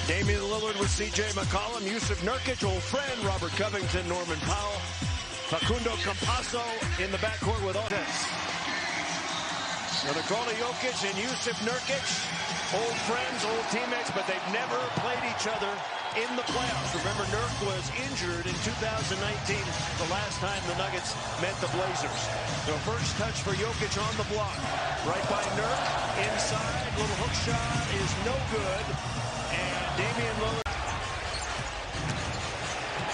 Damian Lillard with C.J. McCollum, Yusuf Nurkic, old friend, Robert Covington, Norman Powell, Facundo Campasso in the backcourt with all this. So Nikola Jokic and Yusuf Nurkic, old friends, old teammates, but they've never played each other in the playoffs. Remember, Nurk was injured in 2019, the last time the Nuggets met the Blazers. So first touch for Jokic on the block. Right by Nurk, inside, little hook shot is no good. And Damian Lillard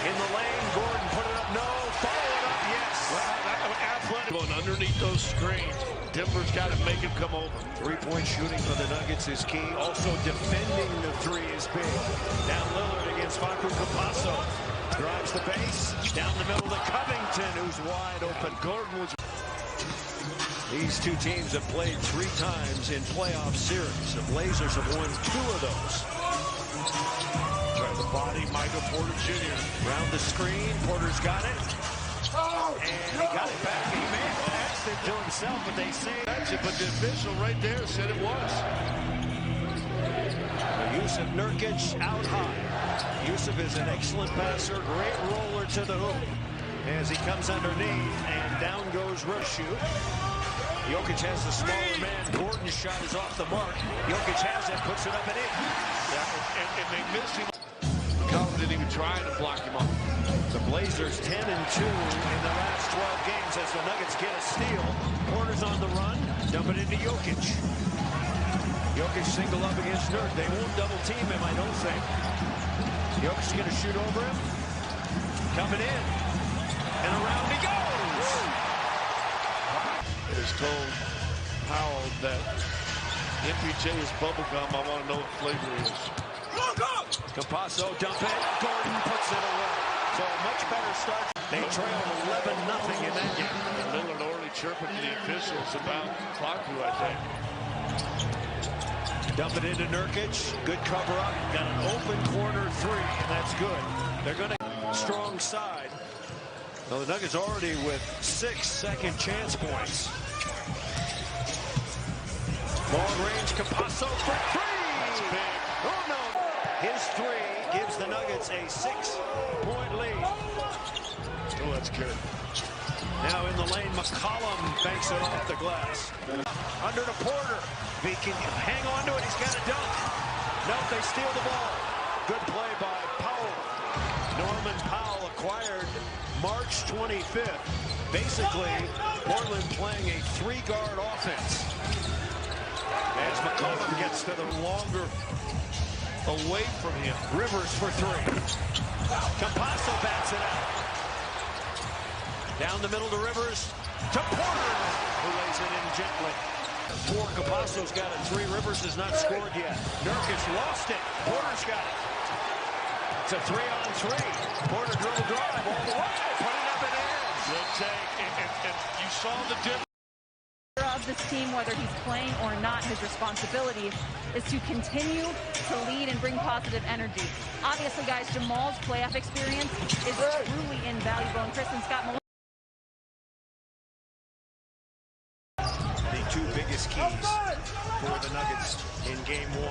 in the lane, Gordon put it up, no, follow it up, yes. Wow, that was athletic. Going underneath those screens. Denver's got to make him come over. Three-point shooting for the Nuggets is key. Also defending the three is big. Down Lillard against Facu Campasso. Drives the base. Down the middle to Covington, who's wide open. Gordon was... These two teams have played 3 times in playoff series. The Blazers have won 2 of those. Try the body, Michael Porter Jr. Round the screen. Porter's got it. And he got it back. He may have passed it to himself, but they say That's it, but the official right there said it was. Yusuf Nurkic out high. Yusuf is an excellent passer, great roller to the hoop. As he comes underneath, and down goes Shoot. Jokic has the smaller man. Gordon's shot is off the mark. Jokic has it, puts it up and in. Yeah, and they missed him. Collins didn't even try to block him off. The Blazers 10-2 in the last 12 games as the Nuggets get a steal. Porter's on the run, dump it into Jokic. Jokic single up against Nurk. They won't double team him, I don't think. Jokic's going to shoot over him. Coming in. And around he goes. Has told Powell that MPJ is bubblegum. I want to know what flavor it is. Campasso dump it. Gordon puts it away. So a much better start. They trail 11-0 in that game. And Lillard already chirping to the officials about clock rule, I think. Dump it into Nurkic. Good cover up. Got an open corner 3, and that's good. They're going to strong side. Well, the Nuggets already with 6 second chance points. Long range, Campasso for 3. That's big. Oh, no. His 3 gives the Nuggets a 6-point lead. Oh, that's good. Now in the lane, McCollum banks it off the glass. Under to Porter. If he can hang on to it, he's got a dunk. No, they steal the ball. Good play by Powell. Norman Powell acquired March 25th. Basically, Portland playing a 3-guard offense. As McCollum gets to the longer Away from him. Rivers for 3. Campasso bats it out. Down the middle to Rivers. To Porter, who lays it in gently. 4, Capasso's got it. 3, Rivers has not scored yet. Nurkic lost it. Porter's got it. It's a 3-on-3. Porter dribble drive all the way. Put it up and in. Good take. And you saw the difference. Of this team, whether he's playing or not, his responsibility is to continue to lead and bring positive energy. Obviously, guys, Jamal's playoff experience is truly invaluable, and Chris and Scott The 2 biggest keys for the Nuggets in Game 1.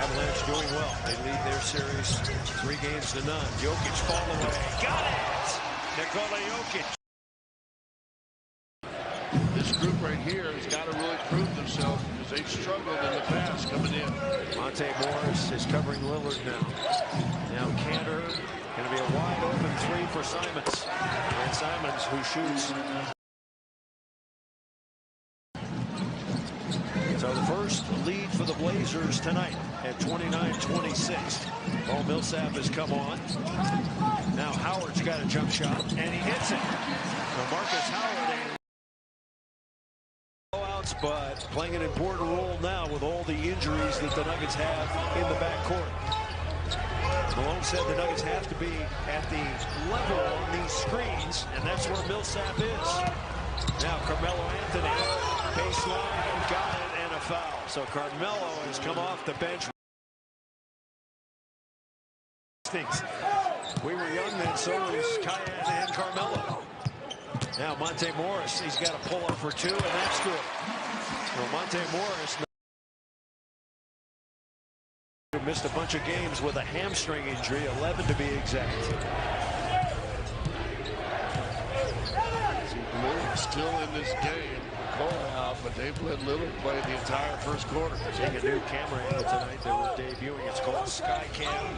Avalanche doing well. They lead their series 3 games to none. Jokic fall away. Got it! Nikola Jokic. This group right here has got to really prove themselves because they've struggled in the past coming in. Monte Morris is covering Lillard now. Now Cantor, going to be a wide open 3 for Simons. And Simons, who shoots. So the first lead for the Blazers tonight at 29-26. Paul Millsap has come on. Now Howard's got a jump shot, and he hits it. So Marcus Howard, but playing an important role now with all the injuries that the Nuggets have in the backcourt. Malone said the Nuggets have to be at the level on these screens, and that's where Millsap is. Now Carmelo Anthony, baseline, got it, and a foul. So Carmelo has come off the bench. We were young then, so was Kyan and Carmelo. Now Monte Morris, he's got a pull up for 2, and that's good. Well, Monte Morris missed a bunch of games with a hamstring injury, 11 to be exact. Still in this game, Cole out, but they've let Lillard play the entire first quarter. Seeing a new camera angle tonight that we're debuting. It's called Skycam.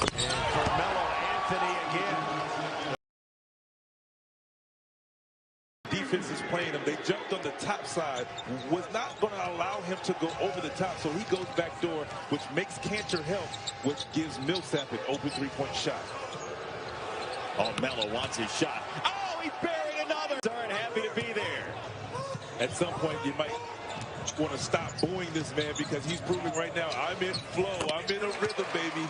And Carmelo Anthony again. Defense is playing him. They jumped on the top side. Was not going to allow him to go over the top, so he goes back door, which makes Cantor help, which gives Millsap an open three-point shot. Oh, Melo wants his shot. Oh, he buried another. Aren't happy to be there. At some point, you might want to stop booing this man because he's proving right now, I'm in flow. I'm in a rhythm, baby.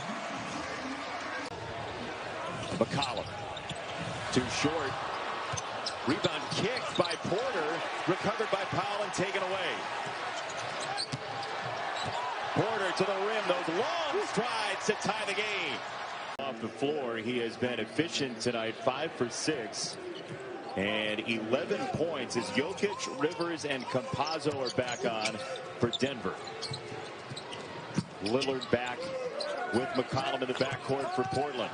McCollum. Too short. Rebound kicked by Porter. Recovered by Powell and taken away. Porter to the rim. Those long strides to tie the game. Off the floor, he has been efficient tonight, 5 for 6. And 11 points as Jokic, Rivers, and Campazzo are back on for Denver. Lillard back with McCollum in the backcourt for Portland.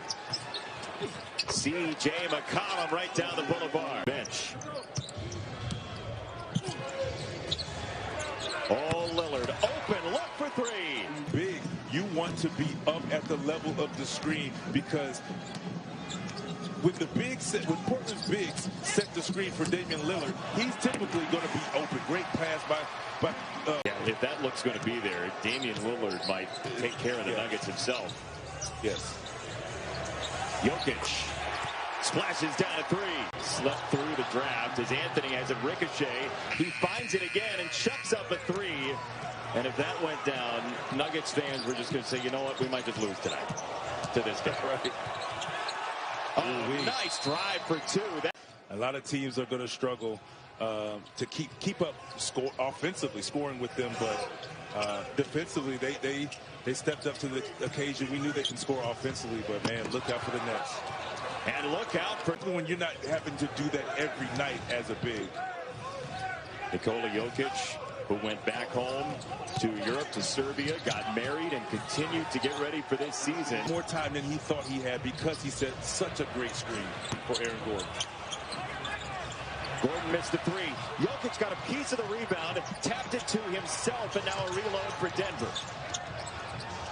C.J. McCollum right down the boulevard. Bench. Oh, Lillard open, look for 3. Big, you want to be up at the level of the screen because when Portland's bigs set the screen for Damian Lillard, he's typically going to be open. Great pass by yeah, if that looks going to be there, Damian Lillard might take care of the Nuggets himself. Yes. Jokic splashes down a 3. Slept through the draft as Anthony has a ricochet. He finds it again and chucks up a 3. And if that went down, Nuggets fans were just going to say, you know what, we might just lose tonight to this guy. Right. Oh, nice drive for 2. A lot of teams are going to struggle to keep up offensively, scoring with them, but defensively they stepped up to the occasion. We knew they can score offensively, but man, look out for the Nets. And look out for when you're not having to do that every night as a big. Nikola Jokic, who went back home to Europe, to Serbia, got married, and continued to get ready for this season. More time than he thought he had because he set such a great screen for Aaron Gordon. Gordon missed the 3. Jokic got a piece of the rebound, tapped it to himself, and now a reload for Denver.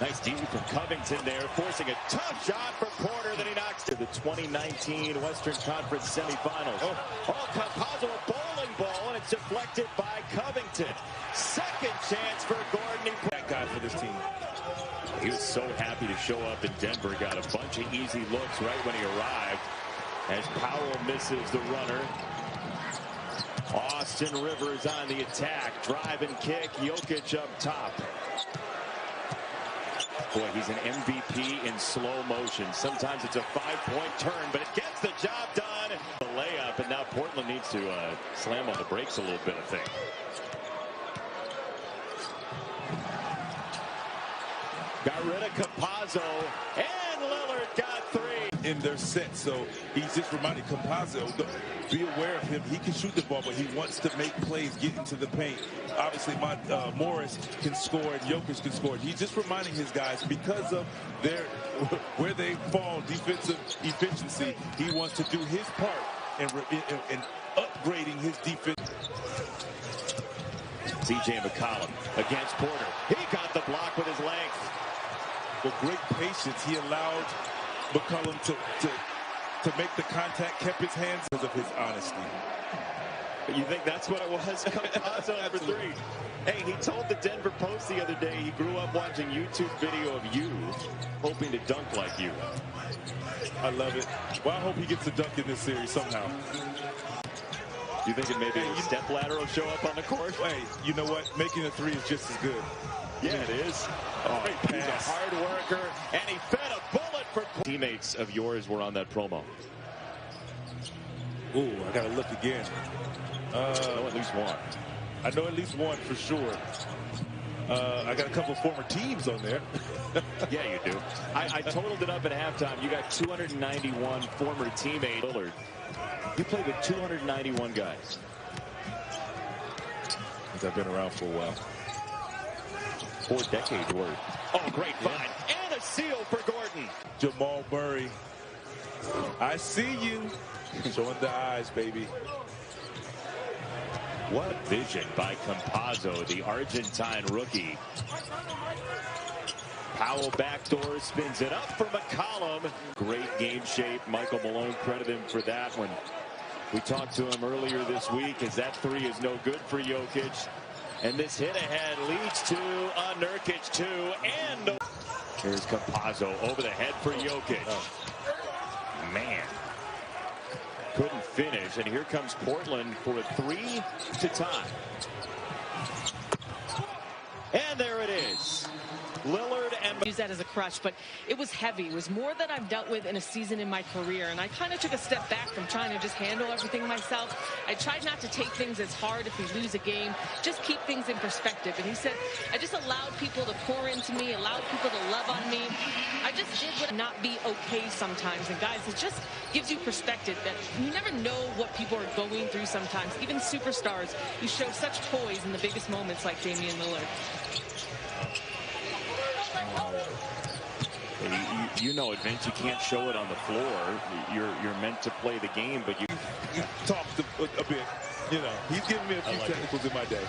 Nice D from Covington there, forcing a tough shot for Porter that he knocks to the 2019 Western Conference semifinals. Oh, Campazzo, a bowling ball, and it's deflected by Covington. Second chance for Gordon. That guy for this team. He was so happy to show up in Denver. Got a bunch of easy looks right when he arrived. As Powell misses the runner. Austin Rivers on the attack. Drive and kick. Jokic up top. Boy, he's an MVP in slow motion. Sometimes it's a 5-point turn, but it gets the job done. The layup, and now Portland needs to slam on the brakes a little bit, I think. Got rid of Campazzo, and Lillard got 3. In their set, so he's just reminding Campazzo, be aware of him. He can shoot the ball, but he wants to make plays, get into the paint. Obviously, Morris can score and Jokic can score. He's just reminding his guys because of where they fall defensive efficiency. He wants to do his part in upgrading his defense. C.J. McCollum against Porter. He got the block with his length. With great patience, he allowed McCollum to make the contact, kept his hands because of his honesty. You think that's what it was? Campazzo for 3. Hey, he told the Denver Post the other day he grew up watching YouTube video of you, hoping to dunk like you. I love it. Well, I hope he gets a dunk in this series somehow. You think maybe a step ladder will show up on the court? Hey, you know what? Making a 3 is just as good. Yeah, it is. Oh, he's a hard worker, and he fed a bullet for teammates of yours were on that promo. Ooh, I got to look again. I know at least one. I know at least one for sure. I got a couple of former teams on there. Yeah, you do. I totaled it up at halftime. You got 291 former teammates. Lillard He played with 291 guys. I've been around for a while. 4 decades worth. Oh, great find. And a seal for Gordon. Jamal Murray. I see you. Showing the eyes, baby. What vision by Campazzo, the Argentine rookie. Powell backdoor spins it up for McCollum. Great game shape. Michael Malone credited him for that one. We talked to him earlier this week as that three is no good for Jokic. And this hit ahead leads to a Nurkic two. And here's Campazzo over the head for Jokic. Man. Couldn't finish. And here comes Portland for a 3 to tie. And there it is. Lillard and use that as a crutch, but it was heavy. It was more than I've dealt with in a season in my career, and I kind of took a step back from trying to just handle everything myself. I tried not to take things as hard if we lose a game, just keep things in perspective. And he said, I just allowed people to pour into me, allowed people to love on me. I just did what not be okay sometimes. And guys, it just gives you perspective that you never know what people are going through sometimes. Even superstars, you show such poise in the biggest moments like Damian Lillard. You know it, Vince. You can't show it on the floor. You're meant to play the game, but you talked a bit. You know, he's giving me a few technicals in my day.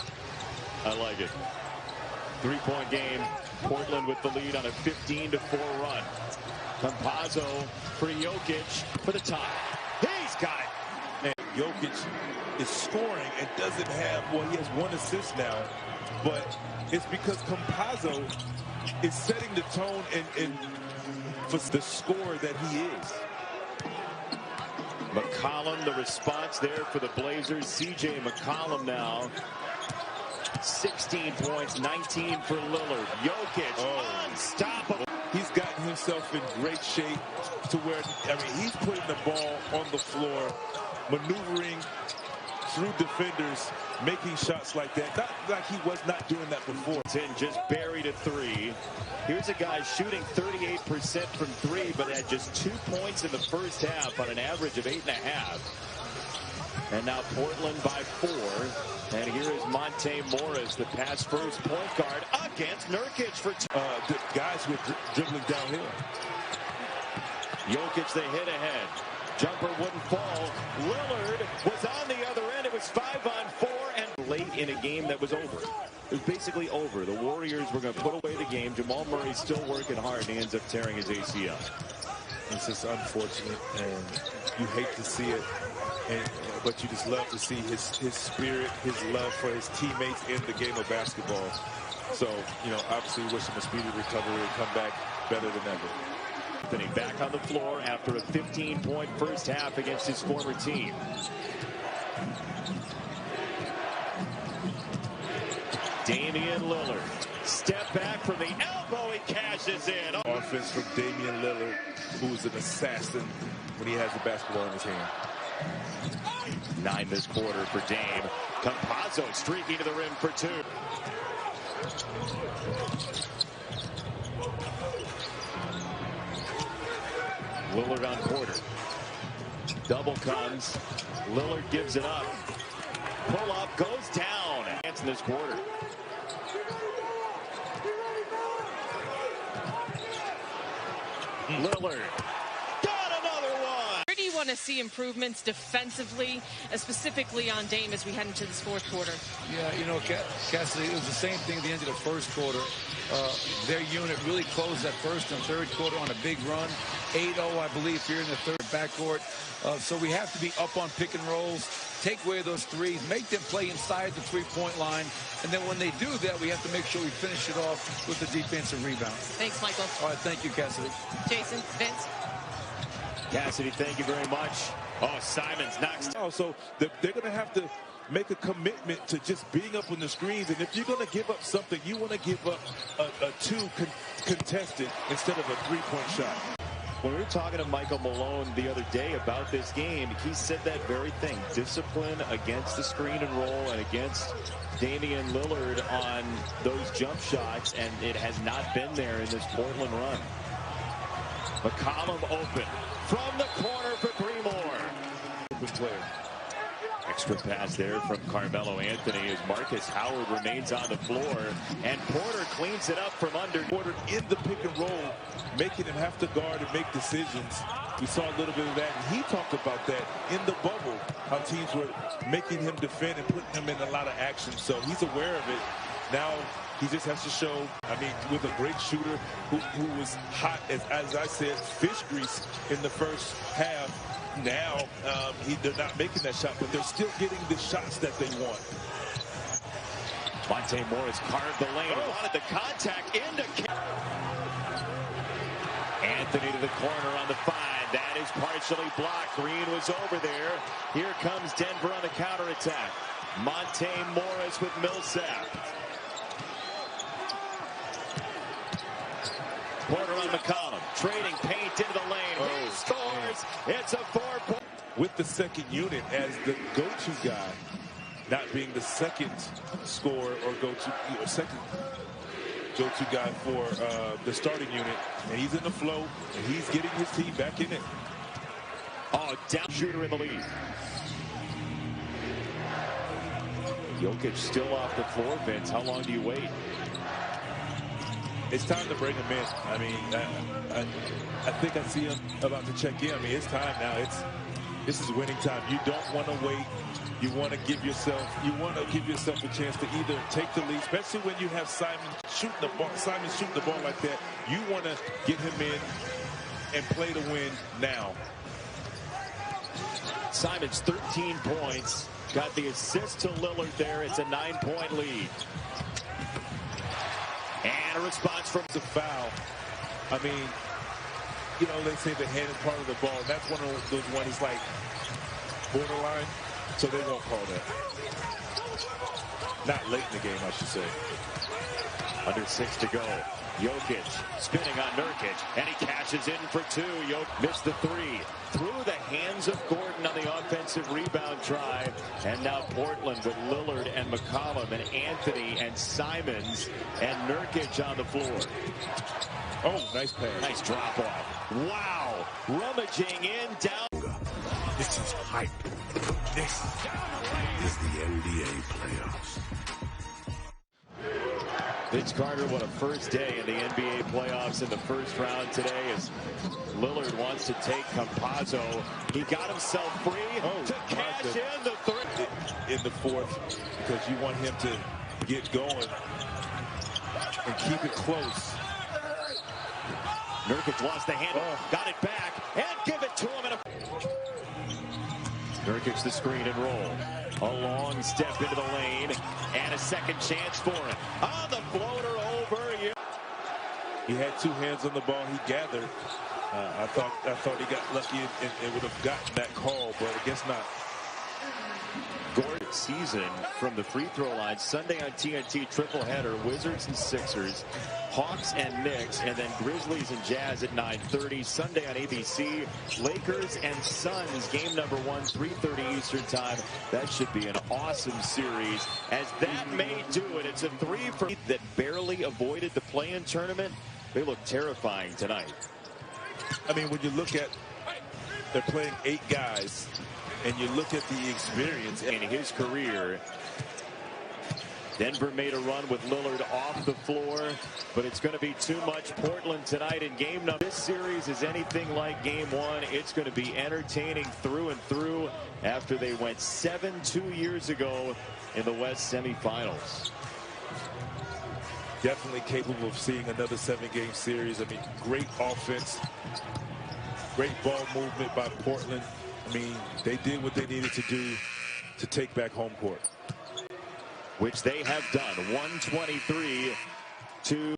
I like it. 3-point game. Portland with the lead on a 15-4 run. Campazzo for Jokic for the tie. He's got it. And Jokic is scoring and doesn't have, well, he has 1 assist now, but it's because Campazzo is setting the tone and for the scorer that he is. McCollum, the response there for the Blazers. CJ McCollum now. 16 points, 19 for Lillard. Jokic, unstoppable. He's gotten himself in great shape to where, I mean, he's putting the ball on the floor, maneuvering through defenders, making shots like that. Not like he was not doing that before. 10 just buried a 3. Here's a guy shooting 38% from 3, but had just 2 points in the first half on an average of 8.5. And now Portland by 4. And here is Monte Morris, the pass first point guard against Nurkic for 2. The guys were dribbling downhill. Jokic, the hit ahead. Jumper wouldn't fall. Lillard was on the other end. It was 5-on-4 and late in a game that was over. It was basically over. The Warriors were going to put away the game. Jamal Murray still working hard, and he ends up tearing his ACL. It's just unfortunate, and you hate to see it, but you just love to see his spirit, his love for his teammates in the game of basketball. So, you know, obviously wish him a speedy recovery and come back better than ever. Back on the floor after a 15-point first half against his former team. Damian Lillard. Step back from the elbow. He cashes in. Offense from Damian Lillard, who's an assassin when he has the basketball in his hand. 9 this quarter for Dame. Campazzo streaking to the rim for 2. Lillard on Porter. Double comes. Lillard gives it up. Pull up, goes down. It's in this quarter. Lillard. Got another one. Where do you want to see improvements defensively, specifically on Dame as we head into this fourth quarter? Yeah, you know, Cassidy, it was the same thing at the end of the first quarter. Their unit really closed that first and third quarter on a big run. 8-0, I believe, here in the third backcourt. So we have to be up on pick and rolls, take away those threes, make them play inside the three-point line. And then when they do that, we have to make sure we finish it off with the defensive rebound. Thanks, Michael. All right, thank you, Cassidy. Jason, Vince. Cassidy, thank you very much. Oh, Simons knocks. Oh, so they're going to have to make a commitment to just being up on the screens. And if you're going to give up something, you want to give up a 2 contested instead of a 3-point shot. When we were talking to Michael Malone the other day about this game, he said that very thing. Discipline against the screen and roll and against Damian Lillard on those jump shots, and it has not been there in this Portland run. McCollum open from the corner for 3 more. open player. Extra pass there from Carmelo Anthony as Marcus Howard remains on the floor, and Porter cleans it up from under. Porter in the pick and roll, making him have to guard and make decisions. We saw a little bit of that, and he talked about that in the bubble, how teams were making him defend and putting him in a lot of action. So he's aware of it. Now he just has to show, I mean, with a great shooter who was hot, as I said, fish grease in the first half. Now they're not making that shot, but they're still getting the shots that they want. Monte Morris carved the lane, wanted the contact into Anthony to the corner on the 5. That is partially blocked. Green was over there. Here comes Denver on the counterattack. Monte Morris with Millsap. Porter on McCollum, trading paint into the lane. He scores. It's a 4-point. With the second unit as the go-to guy, not being the second scorer or second go-to guy for the starting unit, and he's in the flow, and he's getting his team back in it. Oh, down shooter in the lead. Jokic still off the floor, Vince. How long do you wait? It's time to bring him in. I mean, I think I see him about to check in. I mean, it's time now. This is winning time. You don't want to wait. You want to give yourself a chance to either take the lead, especially when you have Simon shooting the ball like that. You want to get him in and play to win now. Simon's 13 points. Got the assist to Lillard there. It's a 9-point lead. And a response from the foul. I mean, you know, they say the hand is part of the ball. That's one of those ones like borderline, so they won't call that. Not late in the game, I should say. Under 6 to go. Jokic spinning on Nurkic, and he cashes in for 2. Jokic missed the 3. Through the hands of Gordon on the offensive rebound try. And now Portland with Lillard and McCollum and Anthony and Simons and Nurkic on the floor. Oh, nice pass. Nice drop off. Wow. Rummaging in down. This is hype. This is the NBA playoffs. Vince Carter, what a first day in the NBA playoffs in the first round today as Lillard wants to take Campazzo. He got himself free to cash in the 3. In the fourth, because you want him to get going and keep it close. Nurkic lost the handle, got it back, and give it to him. Nurkic the screen and roll. A long step into the lane, and a second chance for him. On the floater over. He had 2 hands on the ball. He gathered. I thought he got lucky and would have gotten that call, but I guess not. Gordon season from the free throw line Sunday on TNT, triple header, Wizards and Sixers, Hawks and Knicks, and then Grizzlies and Jazz at 9:30. Sunday on ABC, Lakers and Suns, game number 1, 3:30 Eastern time. That should be an awesome series, as that may do it. It's a 3 for that barely avoided the play-in tournament. They look terrifying tonight. I mean, when you look at, they're playing 8 guys, and you look at the experience in his career. Denver made a run with Lillard off the floor, but it's going to be too much. Portland tonight in game number. This series is anything like game 1. It's going to be entertaining through and through after they went 7-2 years ago in the West semifinals. Definitely capable of seeing another 7-game series. I mean, great offense, great ball movement by Portland. I mean, they did what they needed to do to take back home court. Which they have done. 123 to